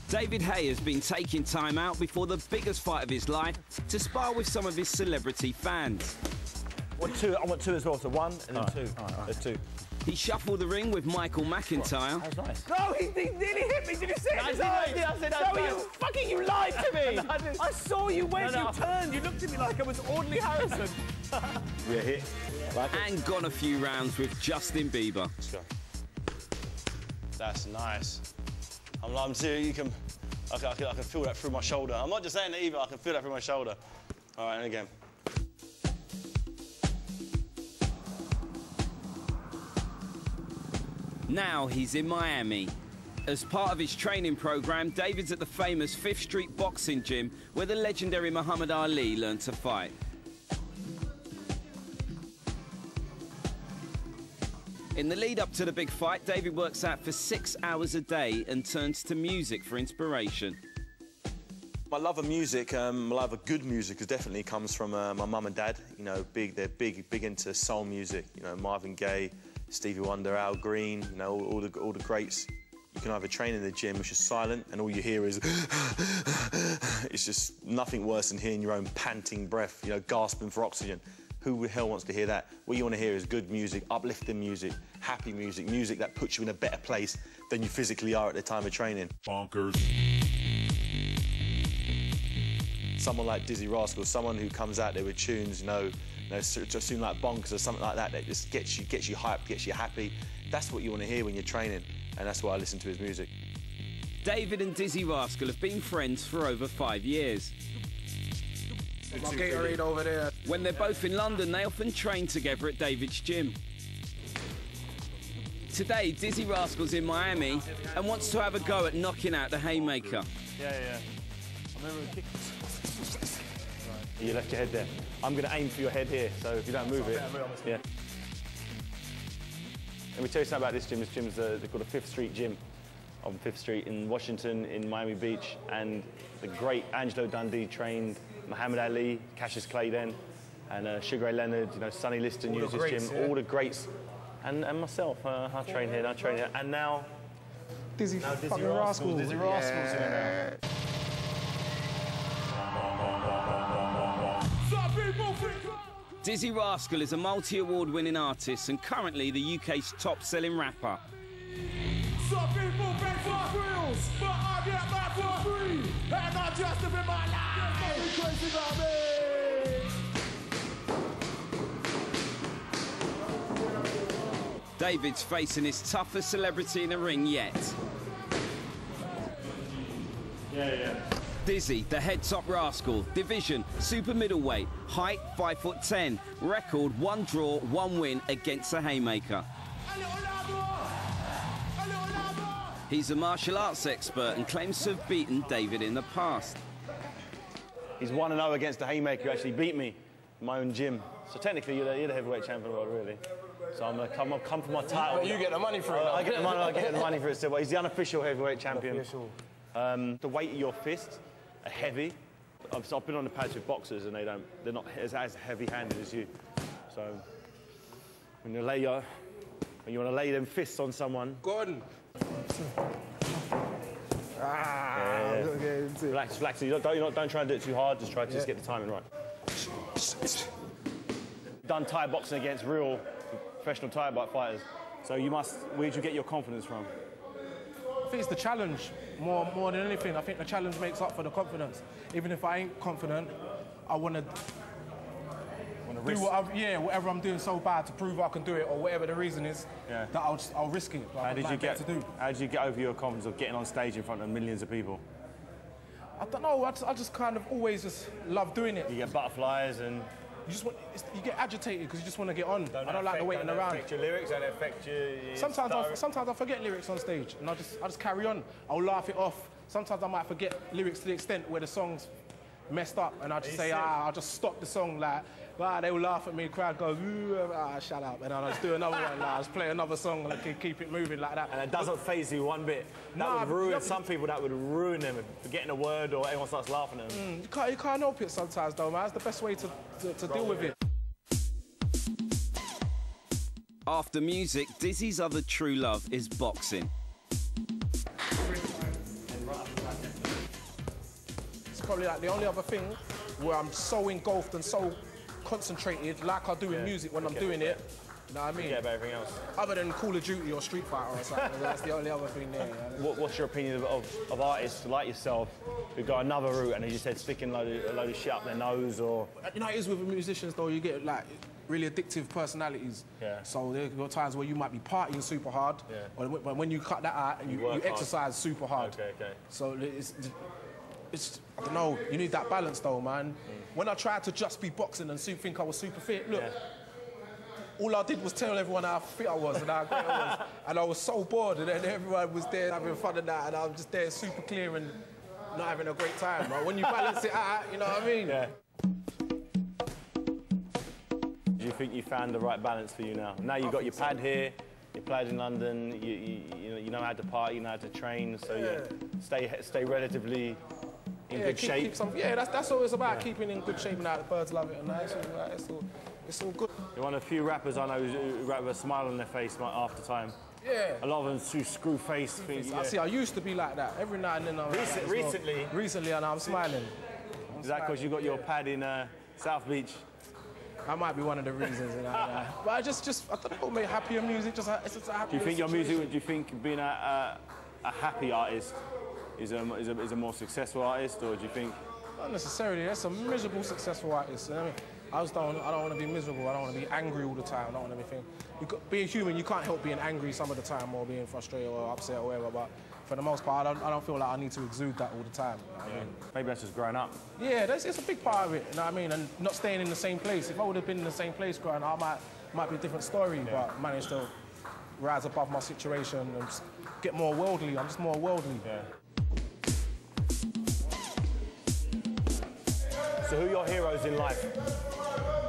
David Haye has been taking time out before the biggest fight of his life to spar with some of his celebrity fans. I want two as well, so one and then two. There's two. He shuffled the ring with McIntyre. That was nice. No, he nearly hit me. Did you see it? I said No, you lied to me. I saw you when you turned. You looked at me like I was ordinary Harrison. Yeah, hit. Like and gone a few rounds with Justin Bieber. Let's go. That's nice. I'm serious. I can feel that through my shoulder. I'm not just saying that either. I can feel that through my shoulder. All right, and again. Now he's in Miami. As part of his training program, David's at the famous 5th Street boxing gym where the legendary Muhammad Ali learned to fight. In the lead up to the big fight, David works out for 6 hours a day and turns to music for inspiration. My love of music, my love of good music, definitely comes from my mum and dad. You know, they're big into soul music. You know, Marvin Gaye, Stevie Wonder, Al Green. You know, all the greats. You can either train in the gym, which is silent, and all you hear is it's just nothing worse than hearing your own panting breath. You know, gasping for oxygen. Who the hell wants to hear that? What you want to hear is good music, uplifting music, happy music, music that puts you in a better place than you physically are at the time of training. Bonkers. Someone like Dizzy Rascal, someone who comes out there with tunes, you know just soon like Bonkers or something like that just gets you hyped, gets you happy. That's what you want to hear when you're training, and that's why I listen to his music. David and Dizzy Rascal have been friends for over 5 years. My Gatorade over there. When they're both in London, they often train together at David's gym. Today, Dizzy Rascal's in Miami and wants to have a go at knocking out the Hayemaker. Yeah. I remember kicking. You left your head there. I'm going to aim for your head here, so if you don't move it. Yeah. Let me tell you something about this gym. This gym's they're called the 5th Street Gym on 5th Street in Washington, in Miami Beach, and the great Angelo Dundee trained Muhammad Ali, Cassius Clay then, and Sugar Ray Leonard, you know, Sonny Liston used this gym, yeah. All the greats, and myself, I train here, and now Dizzy Rascals. Dizzy Rascals in there now. Dizzy Rascal is a multi-award winning artist and currently the UK's top-selling rapper. Some people pay for thrills, but I get back for free, and I just live in my life. Nothing crazy about me. David's facing his toughest celebrity in the ring yet. Yeah. Dizzy, the head-top rascal, division, super middleweight, height 5'10", record 1 draw, 1 win against the Hayemaker. He's a martial arts expert and claims to have beaten David in the past. He's 1-0 against the Hayemaker who actually beat me in my own gym. So technically, you're the heavyweight champion of the world, really. So I'm going to come for my title. But you get the money for it. I get the money for it still, but he's the unofficial heavyweight champion. The weight of your fists are heavy. I've been on the pads with boxers and they're not as heavy-handed as you. So when you want to lay them fists on someone. Gordon. Relax. Don't try and do it too hard. Just try to just get the timing right. Done Thai boxing against real professional Thai fighters. So where do you get your confidence from? I think it's the challenge more than anything. I think the challenge makes up for the confidence. Even if I ain't confident, I want to do whatever I'm doing so bad to prove I can do it, or whatever the reason is, that I'll risk it. How did you get over your confidence of getting on stage in front of millions of people? I don't know. I just kind of always just love doing it. You get butterflies and. You get agitated because you just want to get on. I don't like the waiting around. Affect your lyrics, don't affect your Sometimes I forget lyrics on stage and I just carry on. I'll laugh it off. Sometimes I might forget lyrics to the extent where the song's messed up and I just say, I'll just stop the song, like, they'll laugh at me, the crowd goes, shut up, and I'll just do another one, I'll just play another song and keep it moving like that. And it doesn't faze you one bit. That would ruin some people, that would ruin them, forgetting a word or everyone starts laughing at them. You can't help it sometimes though, man. That's the best way to deal with it. After music, Dizzy's other true love is boxing. probably like the only other thing where I'm so engulfed and so concentrated, like I do in music when I'm doing it. You know what I mean? Forget about everything else. Other than Call of Duty or Street Fighter or something, that's the only other thing there. What's your opinion of artists like yourself who got another route and, as you said, sticking a load of shit up their nose or... You know, it is with musicians, though, you get, like, really addictive personalities. Yeah. So there are times where you might be partying super hard, but when you cut that out and you exercise super hard. Okay. So it's, I don't know, you need that balance, though, man. When I tried to just be boxing and think I was super fit, look, all I did was tell everyone how fit I was and how great I was. And I was so bored, and then everyone was there having fun and that, and I was just there super clear and not having a great time. But when you balance it out, you know what I mean? Yeah. Do you think you found the right balance for you now? Now you've got your pad here, you played in London, you know how to party, you know how to train, so you stay relatively in good shape. That's all it's about, keeping in good shape and how the birds love it, and it's all good. You're one of the few rappers I know who rap with a smile on their face half the time. Yeah. A lot of them too screw face. I used to be like that. Every now and then I'm Recently, and I'm smiling. Is that because you got your pad in South Beach? That might be one of the reasons. You know, but I just I don't know, make happier music. It's just a happier. Do you think your music? Do you think being a happy artist is a more successful artist, or do you think? Not necessarily. That's a miserable successful artist. You know what I mean? I don't want to be miserable. I don't want to be angry all the time. I don't want everything. Being human, you can't help being angry some of the time or being frustrated or upset or whatever. But for the most part, I don't feel like I need to exude that all the time. You know what I mean? Maybe that's just growing up. Yeah, it's a big part of it. You know what I mean? And not staying in the same place. If I would have been in the same place growing up, might be a different story. But I managed to rise above my situation and just get more worldly. I'm just more worldly. Yeah. So who are your heroes in life?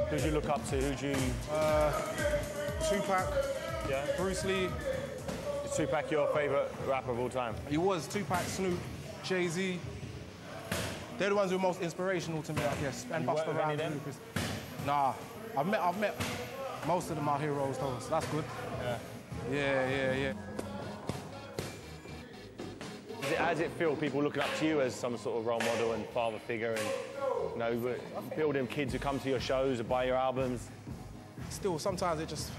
Who do you look up to? Who do you... Tupac, Bruce Lee. Is Tupac your favourite rapper of all time? He was. Tupac, Snoop, Jay-Z. They're the ones who are most inspirational to me, I guess. And Busta Rhymes. Nah, I've met most of them are heroes, though, so that's good. Yeah. How does it feel, people looking up to you as some sort of role model and father figure, and you know, building kids who come to your shows or buy your albums? Still, sometimes it just...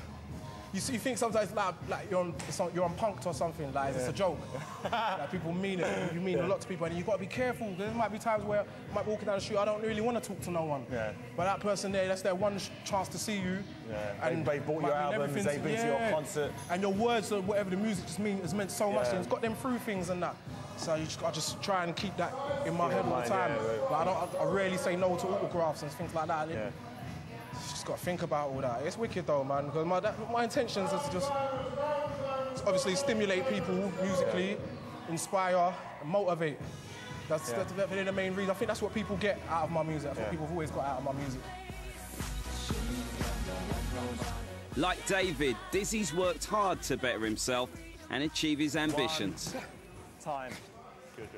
You think sometimes like you're on punked or something, like it's a joke. Like people mean it, you mean a lot to people, and you've got to be careful. There might be times where I might be walking down the street, I don't really want to talk to no one. Yeah. But that person there, that's their one chance to see you. Yeah. And they bought your albums, they've been to your concert. And your words or whatever the music just has meant so much, and it's got them through things and that. So I just try and keep that in my head all the time. But I rarely say no to autographs and things like that. Yeah. Just got to think about all that. It's wicked though, man, because my intentions is to just obviously stimulate people musically, inspire, and motivate. That's the main reason. I think that's what people get out of my music. That's what people have always got out of my music. Like David, Dizzy's worked hard to better himself and achieve his ambitions. Time. Good.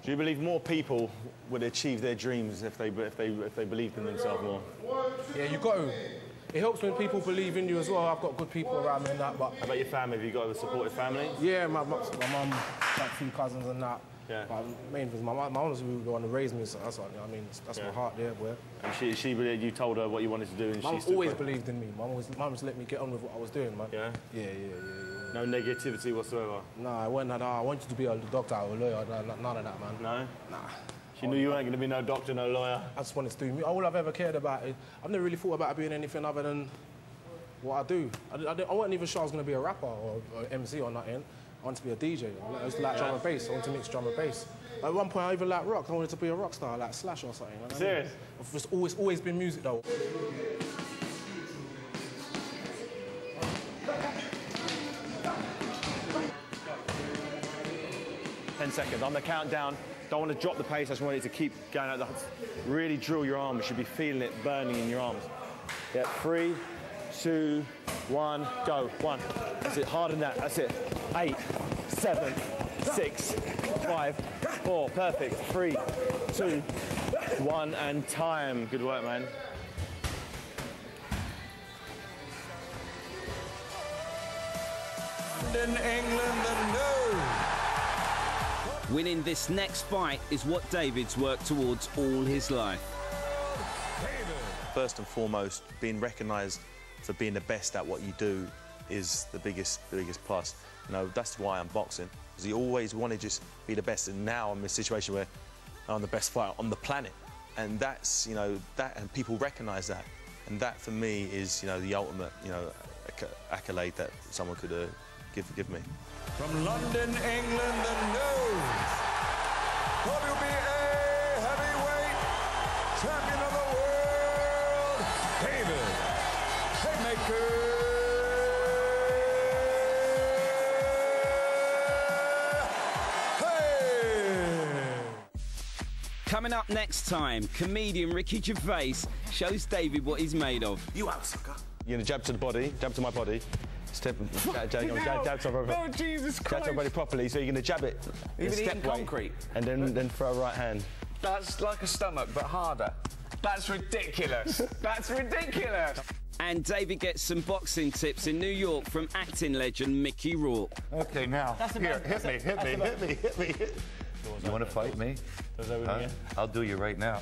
Do you believe more people would achieve their dreams if they believed in themselves more? Yeah, you got to. It helps when people believe in you as well. I've got good people around me and that, but... How about your family? Have you got a supportive family? Yeah, my mum, like a few cousins and that. Yeah. But main thing is my mum was the one who raised me, so that's what, I mean, that's my heart there, boy. And she believed, you told her what you wanted to do, and Mum always believed in me. Mum always let me get on with what I was doing, man. Yeah? Yeah. No negativity whatsoever? No, I wanted to be a doctor or a lawyer, none of that, man. No? Nah. She knew you weren't going to be no doctor, no lawyer? I just wanted to do me. All I've ever cared about is, I've never really thought about being anything other than what I do. I wasn't even sure I was going to be a rapper or MC or nothing. I wanted to be a DJ. I used to like drum and bass. I wanted to mix drum and bass. At one point, I even liked rock. I wanted to be a rock star, like Slash or something. You know? Serious? I've just always been music, though. 10 seconds. On the countdown, don't want to drop the pace. I just want it to keep going out. Really drill your arms. You should be feeling it burning in your arms. Yeah, 3, 2, 1, go. 1. That's it. Harder than that. That's it. 8, 7, 6, 5, 4. Perfect. 3, 2, 1, and time. Good work, man. In England, and no. Winning this next fight is what David's worked towards all his life. First and foremost, being recognised for being the best at what you do is the biggest plus. You know, that's why I'm boxing, because you always want to just be the best, and now I'm in a situation where I'm the best fighter on the planet, and that's, you know, that, and people recognise that, and that for me is, you know, the ultimate, you know, accolade that someone could give me. From London, England, the news. WBA heavyweight champion of the world, David Hayemaker. Coming up next time, comedian Ricky Gervais shows David what he's made of. You out, sucker. You're going to jab to the body, jab to my body. Jab to my body. Oh, Jesus Christ. Jab to my body properly, so you're going to jab it. Even step eating concrete. And then throw a right hand. That's like a stomach, but harder. That's ridiculous. That's ridiculous. And David gets some boxing tips in New York from acting legend Mickey Rourke. Okay, now, here, hit me. You want to fight me? Huh? I'll do you right now.